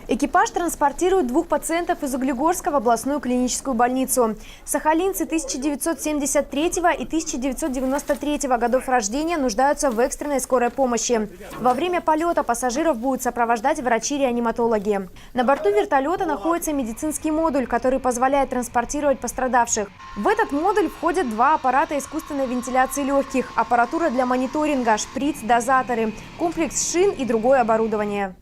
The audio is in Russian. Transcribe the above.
Экипаж транспортирует двух пациентов из Углегорска в областную клиническую больницу. Сахалинцы 1973 и 1993 годов рождения нуждаются в экстренной скорой помощи. Во время полета пассажиров будут сопровождать врачи-реаниматологи. На борту вертолета находится медицинский модуль, который позволяет транспортировать пострадавших. В этот модуль входят два аппарата искусственной вентиляции легких, аппаратура для мониторинга, шприц, дозаторы, комплекс шин и другое оборудование.